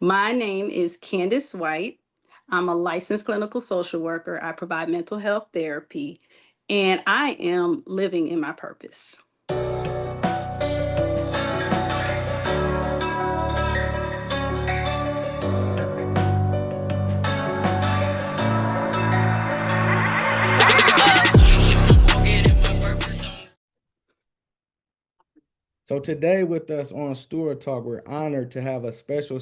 My name is Candice White. I'm a licensed clinical social worker. I provide mental health therapy, and I am living in my purpose. So today with us on Stool Talk, we're honored to have a special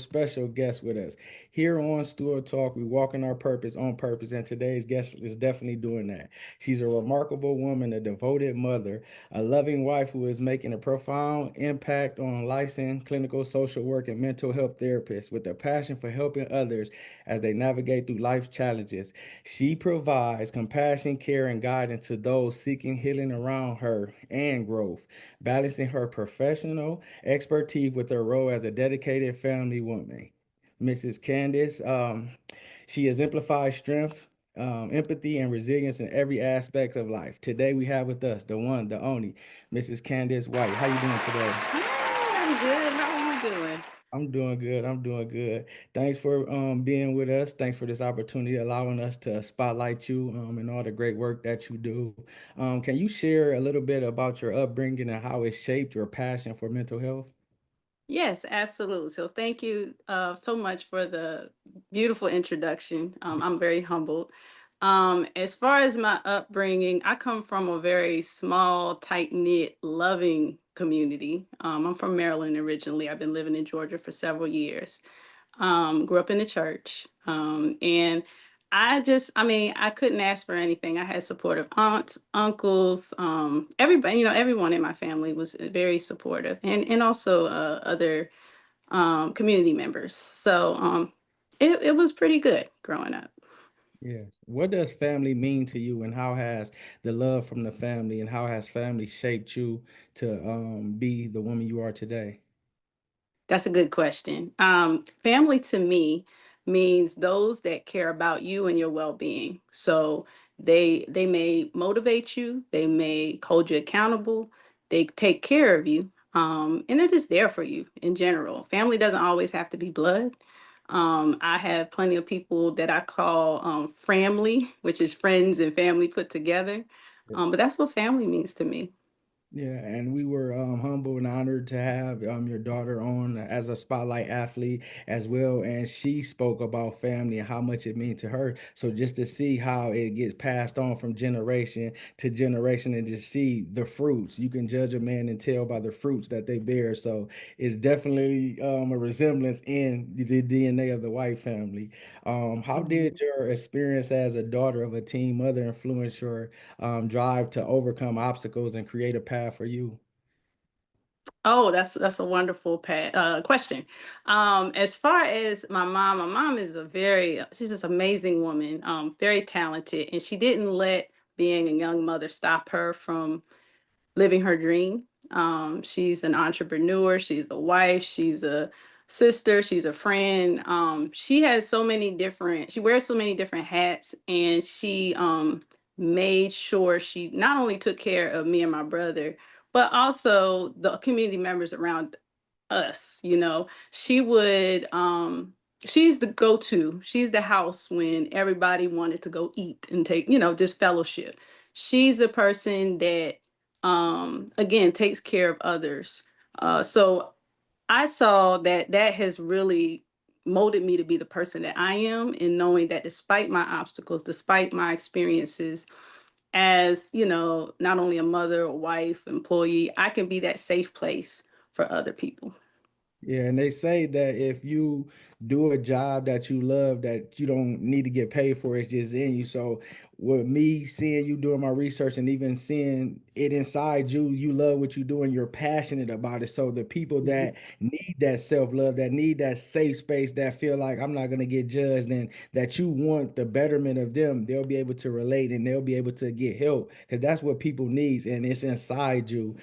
guest with us. Here on Stool Talk, we walk in our purpose on purpose, and today's guest is definitely doing that. She's a remarkable woman, a devoted mother, a loving wife who is making a profound impact on licensed clinical social work and mental health therapists with a passion for helping others as they navigate through life's challenges. She provides compassion, care, and guidance to those seeking healing around her and growth, balancing her professional expertise with her role as a dedicated family woman. Mrs. Candice, she exemplifies strength, empathy, and resilience in every aspect of life. Today we have with us the one, the only, Mrs. Candice White. How you doing today? Hi, I'm good. How are you doing? I'm doing good. I'm doing good. Thanks for being with us. Thanks for this opportunity, allowing us to spotlight you and all the great work that you do. Can you share a little bit about your upbringing and how it shaped your passion for mental health? Yes, absolutely. So thank you so much for the beautiful introduction. I'm very humbled. As far as my upbringing, I come from a very small, tight knit, loving community. I'm from Maryland originally. I've been living in Georgia for several years. Grew up in the church. And I mean, I couldn't ask for anything. I had supportive aunts, uncles, everybody, everyone in my family was very supportive, and also other community members. So it was pretty good growing up. Yes. What does family mean to you, and how has the love from the family and how has family shaped you to be the woman you are today? That's a good question. Family to me means those that care about you and your well-being. So they may motivate you, they may hold you accountable, they take care of you, and they're just there for you in general. Family doesn't always have to be blood. I have plenty of people that I call family, which is friends and family put together. But that's what family means to me. Yeah, and we were humbled and honored to have your daughter on as a spotlight athlete as well. And she spoke about family and how much it means to her. So just to see how it gets passed on from generation to generation and just see the fruits, you can judge a man and tell by the fruits that they bear. So it's definitely a resemblance in the DNA of the White family. How did your experience as a daughter of a teen mother influence your drive to overcome obstacles and create a path for you? Oh, that's a wonderful question. As far as my mom is she's this amazing woman, very talented, and she didn't let being a young mother stop her from living her dream. She's an entrepreneur, she's a wife, she's a sister, she's a friend. She wears so many different hats, and she made sure she not only took care of me and my brother, but also the community members around us. She's the go-to. She's the house when everybody wanted to go eat and take, just fellowship. She's the person that again takes care of others. So I saw that that has really molded me to be the person that I am, in knowing that despite my obstacles, despite my experiences as, not only a mother, a wife, employee, I can be that safe place for other people. Yeah, and they say that if you do a job that you love, that you don't need to get paid for, it's just in you. So, with me seeing you doing my research and even seeing it inside you, you love what you do and you're passionate about it. So, the people Mhm. that need that self love, that need that safe space, that feel like I'm not going to get judged, and that you want the betterment of them, they'll be able to relate and they'll be able to get help because that's what people need and it's inside you.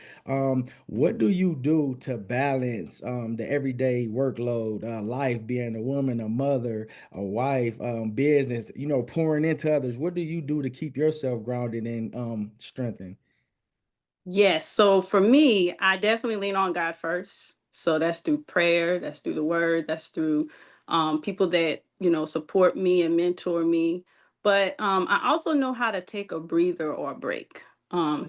What do you do to balance the everyday workload, life, being a woman, a mother, a wife, business, pouring into others? What do you do to keep yourself grounded and strengthened? Yes. So for me, I definitely lean on God first. So that's through prayer, that's through the word, that's through people that, support me and mentor me. But I also know how to take a breather or a break.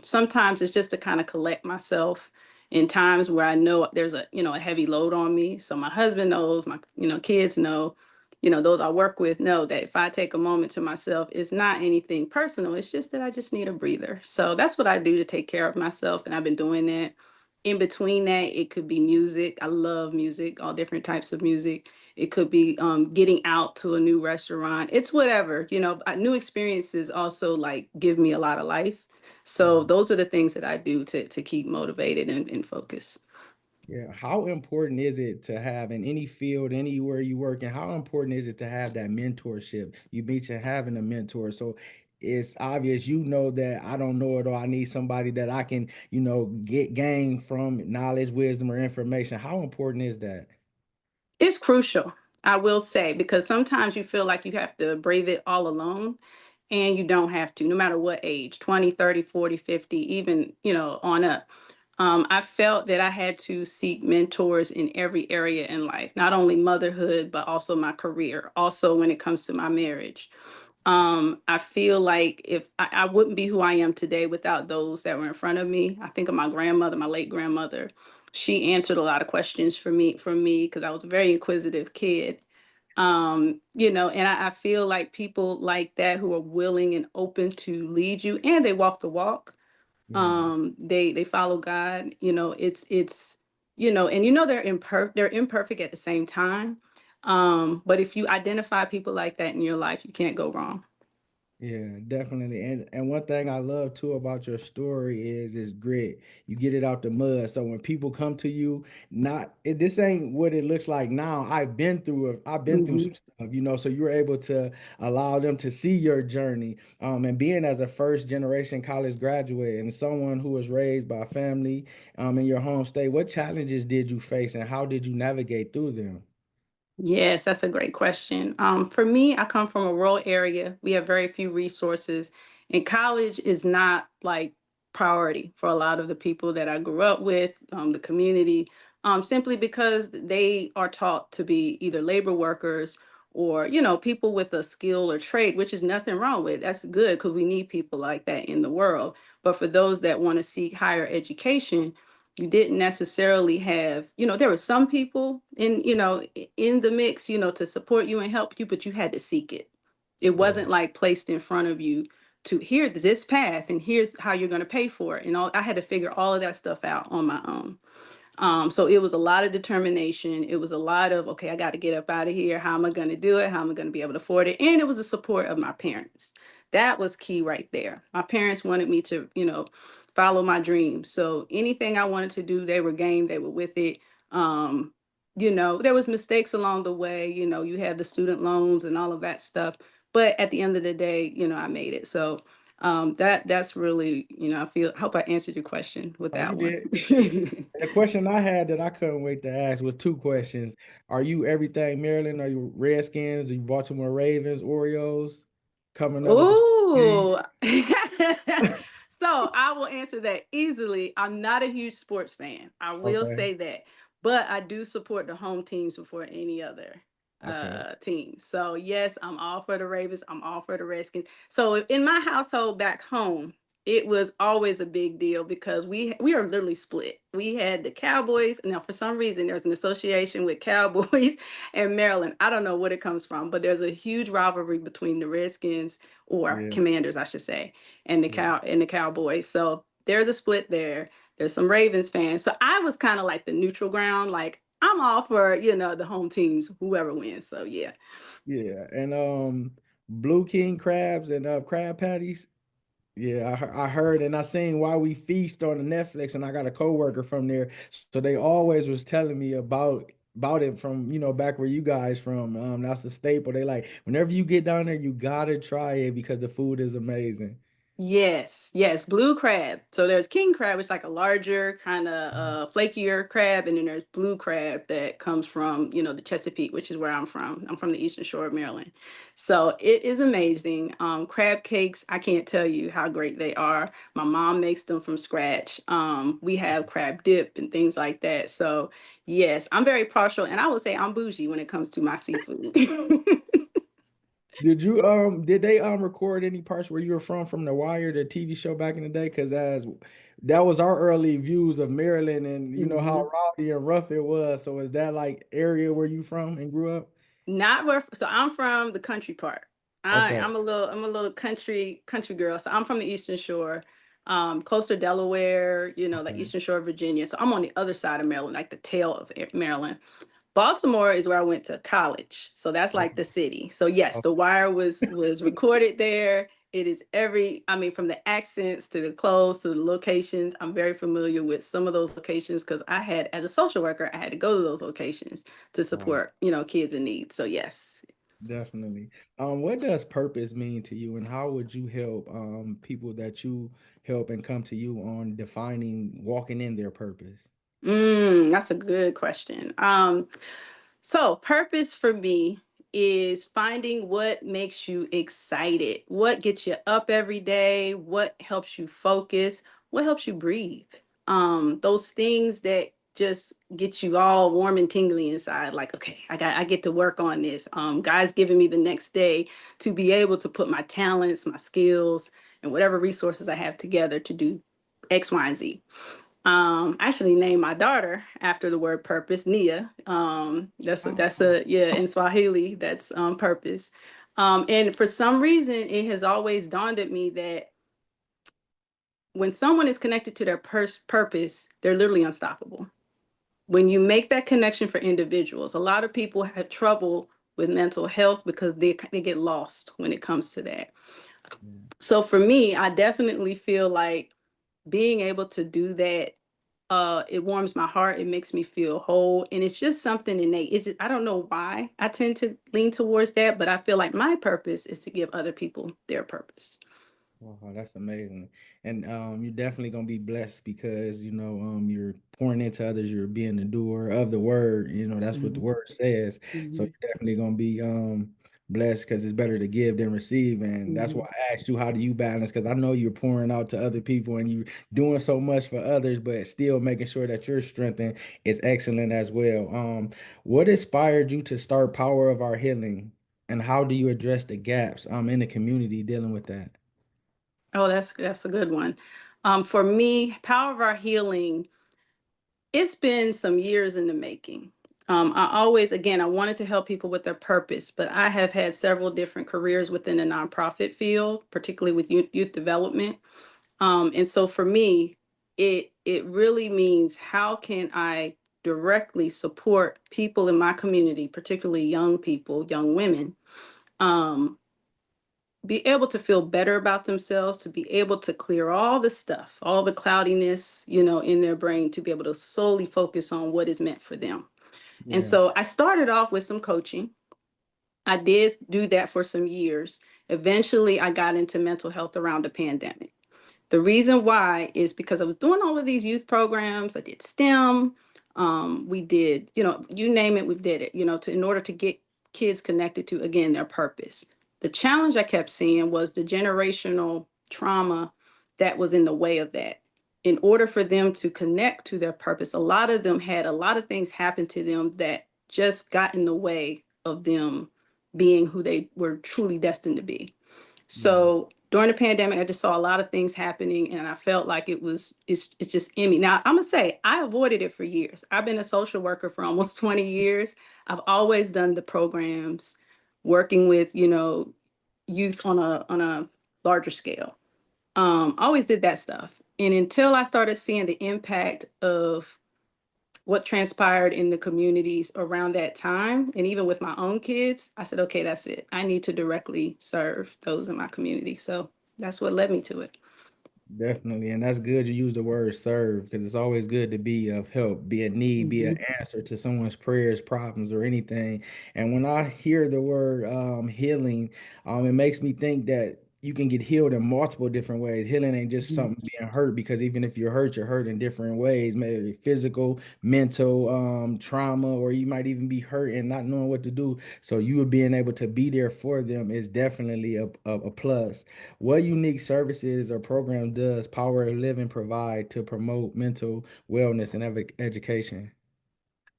Sometimes it's just to kind of collect myself in times where I know there's a heavy load on me. So my husband knows, my, kids know, those I work with know that if I take a moment to myself, it's not anything personal. It's just that I just need a breather. So that's what I do to take care of myself. And I've been doing that. In between that, it could be music. I love music, all different types of music. It could be getting out to a new restaurant. It's whatever, new experiences also like give me a lot of life. So those are the things that I do to keep motivated and focused. Yeah, how important is it to have in any field, anywhere you work, and how important is it to have that mentorship? You mentioned having a mentor, so it's obvious you know that I don't know it or I need somebody that I can, get gain from knowledge, wisdom, or information. How important is that? It's crucial, I will say, because sometimes you feel like you have to brave it all alone, and you don't have to, no matter what age, 20, 30, 40, 50, even, on up. I felt that I had to seek mentors in every area in life, not only motherhood, but also my career, also when it comes to my marriage. I feel like if I wouldn't be who I am today without those that were in front of me. I think of my grandmother, my late grandmother. She answered a lot of questions for me because I was a very inquisitive kid. And I feel like people like that who are willing and open to lead you, and they walk the walk. Yeah. They follow God. It's and they're imperfect at the same time. But if you identify people like that in your life, you can't go wrong. Yeah, definitely. And one thing I love too about your story is grit. You get it out the mud. So when people come to you, this ain't what it looks like now. I've been through some Mhm. stuff, so you're able to allow them to see your journey. And being as a first generation college graduate and someone who was raised by a family in your home state, what challenges did you face and how did you navigate through them? Yes, that's a great question. For me, I come from a rural area. We have very few resources, and college is not like priority for a lot of the people that I grew up with, the community, simply because they are taught to be either labor workers or, people with a skill or trade, which is nothing wrong with. That's good because we need people like that in the world. But for those that want to seek higher education, you didn't necessarily have, there were some people in the mix, to support you and help you, but you had to seek it. It Yeah. wasn't like placed in front of you to here this path and here's how you're going to pay for it. And all I had to figure all of that stuff out on my own. So it was a lot of determination. It was a lot of, okay, I got to get up out of here. How am I going to do it? How am I going to be able to afford it? And it was the support of my parents. That was key right there. My parents wanted me to, follow my dreams. So anything I wanted to do, they were game, they were with it. Um, there was mistakes along the way. You had the student loans and all of that stuff. But at the end of the day, I made it. So that's really, I hope I answered your question with Oh, you that one. did. The question I had that I couldn't wait to ask was two questions. Are you everything Maryland? Are you Redskins? Are you Baltimore Ravens, Orioles? Coming up with the game? Ooh. So I will answer that easily. I'm not a huge sports fan. I will Okay. say that. But I do support the home teams before any other Okay. team. So yes, I'm all for the Ravens. I'm all for the Redskins. So in my household back home, it was always a big deal because we are literally split. We had the Cowboys. Now, for some reason, there's an association with Cowboys and Maryland. I don't know what it comes from, but there's a huge rivalry between the Redskins, or Yeah. Commanders, I should say, and the Yeah. Cowboys. So there's a split there. There's some Ravens fans. So I was kind of like the neutral ground. Like I'm all for, the home teams, whoever wins. So yeah. Yeah. And Blue King crabs and crab patties. Yeah, I heard and I seen Why We Feast on the Netflix, and I got a coworker from there, so they always was telling me about it from back where you guys from. That's the staple. They like whenever you get down there, you gotta try it because the food is amazing. Yes, yes, blue crab. So there's king crab, which is like a larger, kind of flakier crab, and then there's blue crab that comes from, the Chesapeake, which is where I'm from. I'm from the Eastern Shore of Maryland. So it is amazing. Crab cakes, I can't tell you how great they are. My mom makes them from scratch. We have crab dip and things like that. So yes, I'm very partial, and I would say I'm bougie when it comes to my seafood. Did they record any parts where you were from The Wire, the TV show back in the day? Because as that was our early views of Maryland, and you know how Mhm. rowdy and rough it was. So is that like area where you from and grew up? Not where, so I'm from the country part. Okay. I'm a little country girl. So I'm from the Eastern Shore, closer Delaware, like Okay. Eastern Shore of Virginia. So I'm on the other side of Maryland, like the tail of Maryland. Baltimore is where I went to college. So that's like the Okay. city. So yes, Okay. The Wire was recorded there. It is I mean, from the accents to the clothes to the locations, I'm very familiar with some of those locations because as a social worker, I had to go to those locations to Wow. support, kids in need. So yes. Definitely. What does purpose mean to you, and how would you help people that you help and come to you on defining walking in their purpose? That's a good question. So purpose for me is finding what makes you excited, what gets you up every day, what helps you focus, what helps you breathe. Those things that just get you all warm and tingly inside, like, okay, I get to work on this. God's giving me the next day to be able to put my talents, my skills, and whatever resources I have together to do X, Y, and Z. I actually named my daughter after the word purpose, Nia. Oh, Yeah, in Swahili, that's purpose. And for some reason, it has always dawned at me that when someone is connected to their purpose, they're literally unstoppable. When you make that connection for individuals, a lot of people have trouble with mental health because they get lost when it comes to that. yeah. So for me, I definitely feel like being able to do that, it warms my heart, it makes me feel whole, and it's just something innate. I don't know why I tend to lean towards that, but I feel like my purpose is to give other people their purpose. Wow, that's amazing. And you're definitely gonna be blessed because you're pouring into others, you're being the doer of the word, that's what the Mhm, word says. So mhm, you're definitely gonna be blessed because it's better to give than receive. And that's why mhm, I asked you, how do you balance? Because I know you're pouring out to other people and you doing so much for others, but still making sure that your strength is excellent as well. What inspired you to start Power of Our Healing, and how do you address the gaps in the community dealing with that? Oh, that's a good one. For me, Power of Our Healing, it's been some years in the making. I always, again, I wanted to help people with their purpose, but I have had several different careers within the nonprofit field, particularly with youth development. And so for me, it really means how can I directly support people in my community, particularly young people, young women, um, be able to feel better about themselves, to be able to clear all the stuff, all the cloudiness, in their brain, to be able to solely focus on what is meant for them. And Yeah. so I started off with some coaching. I did do that for some years. Eventually, I got into mental health around the pandemic. The reason why is because I was doing all of these youth programs. I did STEM. We did, you name it, we did it, in order to get kids connected to, again, their purpose. The challenge I kept seeing was the generational trauma that was in the way of that. In order for them to connect to their purpose, a lot of them had a lot of things happen to them that just got in the way of them being who they were truly destined to be. Yeah. So during the pandemic, I just saw a lot of things happening, and I felt like it's just in me. Now I'm gonna say I avoided it for years. I've been a social worker for almost 20 years. I've always done the programs, working with youth on a larger scale. Always did that stuff, and until I started seeing the impact of what transpired in the communities around that time, and even with my own kids, I said, okay, that's it. I need to directly serve those in my community. So that's what led me to it. Definitely. And that's good you use the word serve because it's always good to be of help, be a need, be an Mhm. answer to someone's prayers, problems, or anything. And when I hear the word healing, it makes me think that you can get healed in multiple different ways. Healing ain't just Mhm. something being hurt, because even if you're hurt in different ways, maybe physical, mental, trauma, or you might even be hurt and not knowing what to do. So you being able to be there for them is definitely a plus. What unique services or programs does Power of Living provide to promote mental wellness and education?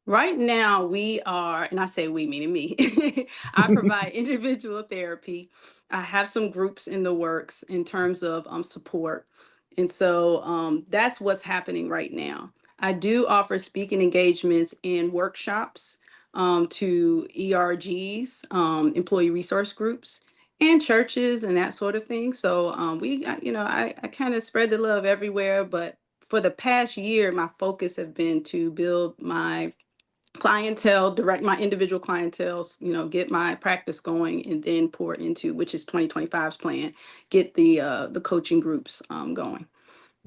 Right now, we are, and I say we, meaning me, I provide individual therapy. I have some groups in the works in terms of support. And so that's what's happening right now. I do offer speaking engagements and workshops to ERGs, employee resource groups, and churches and that sort of thing. So I kind of spread the love everywhere. But for the past year, my focus have been to build my clientele, direct my individual clientele, get my practice going, and then pour into, which is 2025's plan, get the coaching groups going.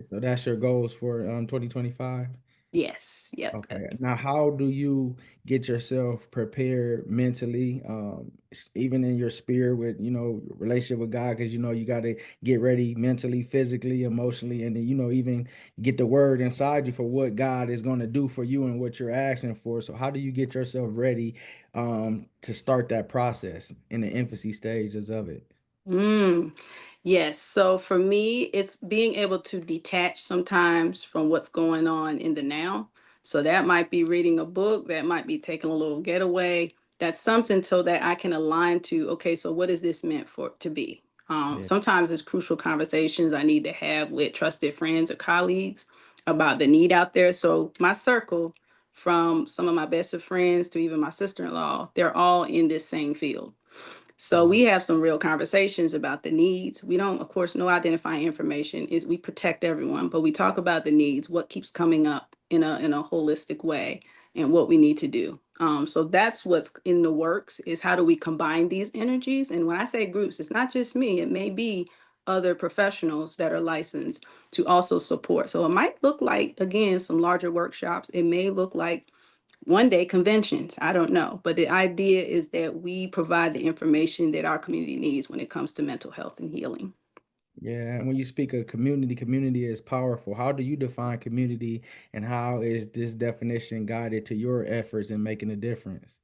So that's your goals for 2025? Yes, yep. Okay. Now, how do you get yourself prepared mentally, even in your spirit with, relationship with God? Because, you got to get ready mentally, physically, emotionally, and then, even get the word inside you for what God is going to do for you and what you're asking for. So how do you get yourself ready, to start that process in the infancy stages of it? Mm, yes. So for me, it's being able to detach sometimes from what's going on in the now. So that might be reading a book, that might be taking a little getaway. That's something so that I can align to, okay, so what is this meant for to be? Yeah. Sometimes it's crucial conversations I need to have with trusted friends or colleagues about the need out there. So my circle, from some of my best of friends to even my sister-in-law, they're all in this same field. So Mhm. we have some real conversations about the needs. We don't, of course, no identifying information is we protect everyone, but we talk about the needs, what keeps coming up in a holistic way, and what we need to do. So that's what's in the works is how do we combine these energies? And when I say groups, it's not just me, it may be other professionals that are licensed to also support. So it might look like, again, some larger workshops. It may look like one day conventions. I don't know. But the idea is that we provide the information that our community needs when it comes to mental health and healing. Yeah, and when you speak of community, community is powerful. How do you define community, and how is this definition guided to your efforts in making a difference?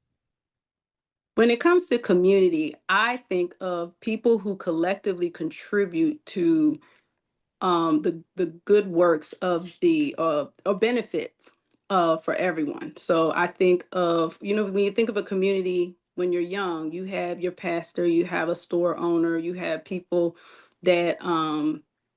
When it comes to community, I think of people who collectively contribute to the good works of the or benefits for everyone. So I think of, when you think of a community when you're young, you have your pastor, you have a store owner, you have people that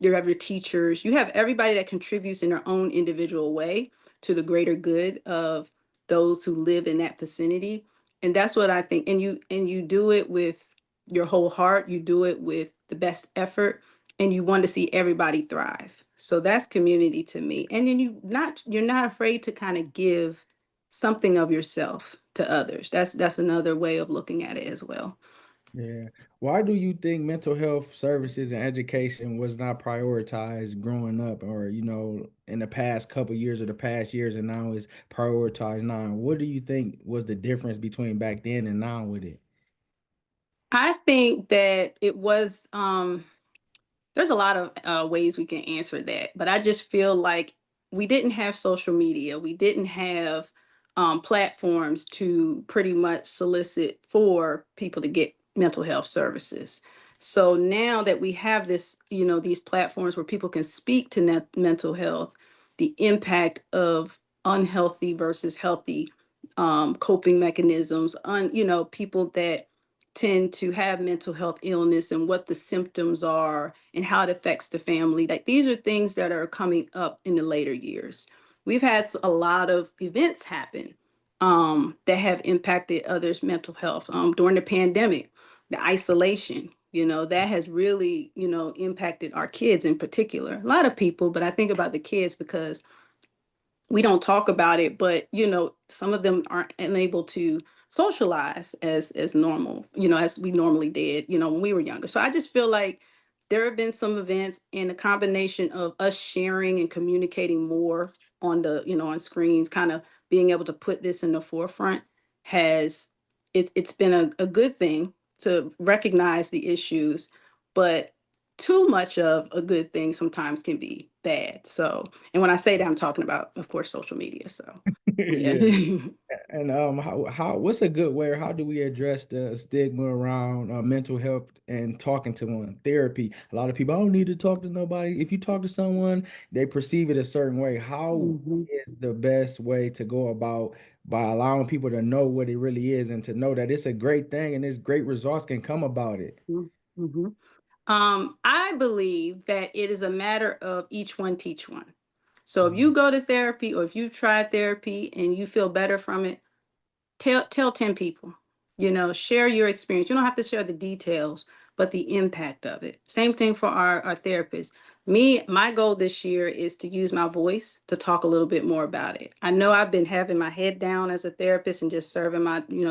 you have your teachers, you have everybody that contributes in their own individual way to the greater good of those who live in that vicinity. And that's what I think. And you do it with your whole heart, you do it with the best effort, and you want to see everybody thrive. So that's community to me. And then you're not afraid to kind of give something of yourself to others. That's another way of looking at it as well. Yeah. Why do you think mental health services and education was not prioritized growing up, or, in the past couple years or the past years, and now is prioritized now? What do you think was the difference between back then and now with it? I think that it was there's a lot of ways we can answer that, but I just feel like we didn't have social media. We didn't have platforms to pretty much solicit for people to get mental health services. So now that we have this, these platforms where people can speak to mental health, the impact of unhealthy versus healthy coping mechanisms, people that tend to have mental health illness and what the symptoms are and how it affects the family. Like these are things that are coming up in the later years. We've had a lot of events happen that have impacted others' mental health during the pandemic, the isolation. That has really, impacted our kids in particular. A lot of people, but I think about the kids because we don't talk about it, but some of them aren't unable to socialize as normal, as we normally did, when we were younger. So I just feel like there have been some events, and a combination of us sharing and communicating more on on screens, kind of being able to put this in the forefront has it's been a good thing to recognize the issues, but too much of a good thing sometimes can be bad. So, and when I say that, I'm talking about, of course, social media. So, yeah. Yeah. And what's a good way, or how do we address the stigma around mental health and talking to one therapy? A lot of people, I don't need to talk to nobody. If you talk to someone, they perceive it a certain way. How Mhm. is the best way to go about by allowing people to know what it really is and to know that it's a great thing and this great results can come about it? Mhm. I believe that it is a matter of each one teach one. So if Mhm. you go to therapy or if you try therapy and you feel better from it, tell 10 people. Share your experience. You don't have to share the details, but the impact of it. Same thing for our therapist. My goal this year is to use my voice to talk a little bit more about it. I know I've been having my head down as a therapist and just serving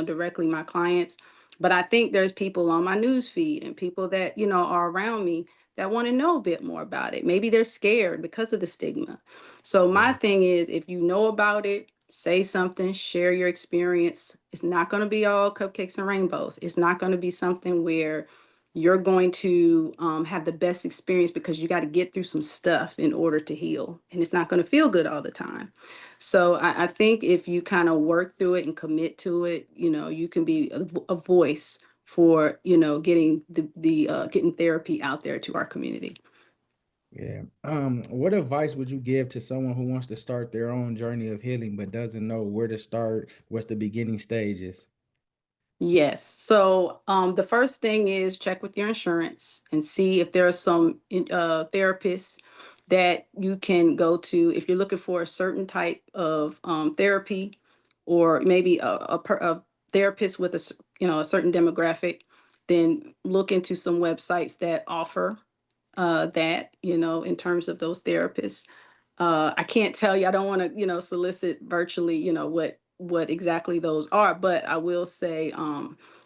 directly my clients, but I think there's people on my news feed and people that are around me that want to know a bit more about it. Maybe they're scared because of the stigma. So my Yeah. thing is, if you know about it, say something, share your experience. It's not going to be all cupcakes and rainbows. It's not going to be something where you're going to have the best experience because you got to get through some stuff in order to heal. And it's not going to feel good all the time. So I think if you kind of work through it and commit to it, you can be a voice for, getting getting therapy out there to our community. Yeah. What advice would you give to someone who wants to start their own journey of healing but doesn't know where to start, what's the beginning stages? Yes. So the first thing is check with your insurance and see if there are some therapists that you can go to if you're looking for a certain type of therapy, or maybe a therapist with a certain demographic. Then look into some websites that offer that, in terms of those therapists. I can't tell you. I don't want to, solicit virtually, what exactly those are, but I will say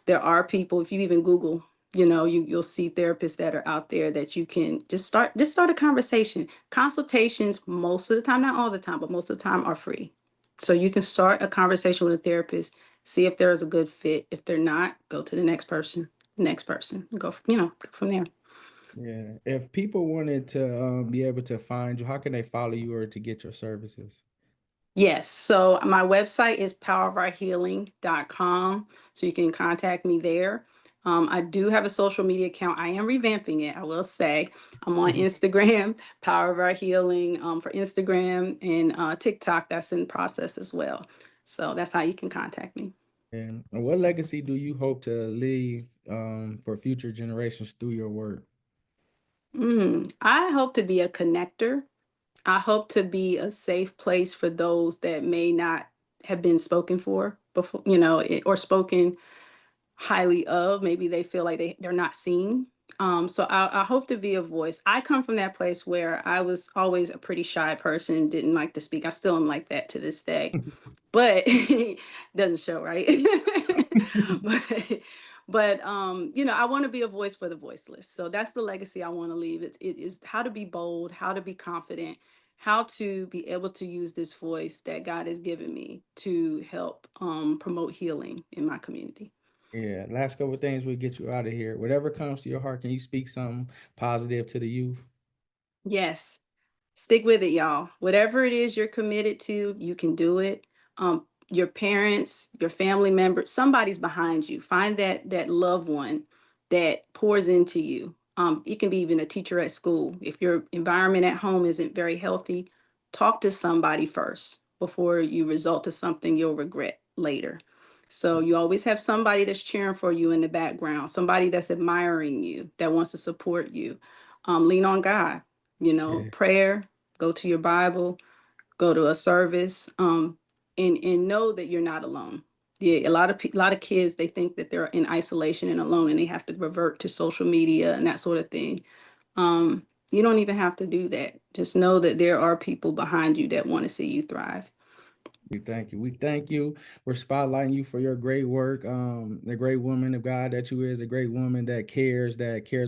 there are people. If you even Google, you'll see therapists that are out there that you can just start a conversation. Consultations most of the time, not all the time, but most of the time are free. So you can start a conversation with a therapist, see if there is a good fit. If they're not, go to the next person, and go from there. Yeah. If people wanted to be able to find you, how can they follow you or to get your services? Yes. So my website is powerourhealing.com. So you can contact me there. I do have a social media account. I am revamping it, I will say. I'm on Instagram, Power of Our Healing, for Instagram, and TikTok. That's in process as well. So that's how you can contact me. And what legacy do you hope to leave for future generations through your work? I hope to be a connector. I hope to be a safe place for those that may not have been spoken for before, or spoken highly of. Maybe they feel like they're not seen. So I hope to be a voice. I come from that place where I was always a pretty shy person, didn't like to speak. I still am like that to this day, but doesn't show, right? but I want to be a voice for the voiceless. So that's the legacy I want to leave. It is how to be bold, how to be confident, how to be able to use this voice that God has given me to help promote healing in my community. Yeah. Last couple of things we get you out of here. Whatever comes to your heart, can you speak something positive to the youth? Yes. Stick with it, y'all. Whatever it is you're committed to, you can do it. Your parents, your family members, somebody's behind you. Find that loved one that pours into you. It can be even a teacher at school. If your environment at home isn't very healthy, talk to somebody first before you result to something you'll regret later. So you always have somebody that's cheering for you in the background, somebody that's admiring you, that wants to support you. Lean on God, Yeah. prayer, go to your Bible, go to a service, and know that you're not alone. Yeah, a lot of kids, they think that they're in isolation and alone, and they have to revert to social media and that sort of thing. You don't even have to do that. Just know that there are people behind you that want to see you thrive. We thank you. We thank you. We're spotlighting you for your great work. The great woman of God that you is, a great woman that cares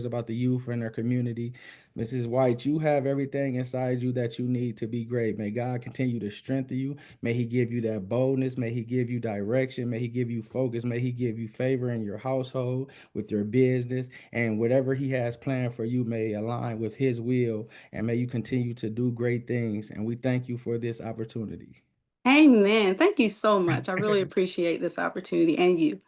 about the youth and their community. Mrs. White, you have everything inside you that you need to be great. May God continue to strengthen you. May He give you that boldness. May He give you direction. May He give you focus. May He give you favor in your household, with your business, and whatever He has planned for you may align with His will. And may you continue to do great things. And we thank you for this opportunity. Amen. Thank you so much. I really appreciate this opportunity and you.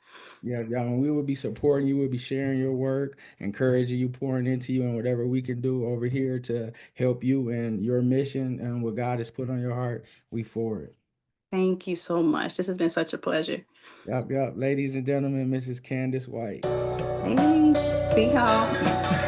Yeah, yeah, and we will be supporting you. We'll be sharing your work, encouraging you, pouring into you, and whatever we can do over here to help you and your mission and what God has put on your heart, we for it. Thank you so much. This has been such a pleasure. Yep, yep. Ladies and gentlemen, Mrs. Candice White. Hey, see y'all.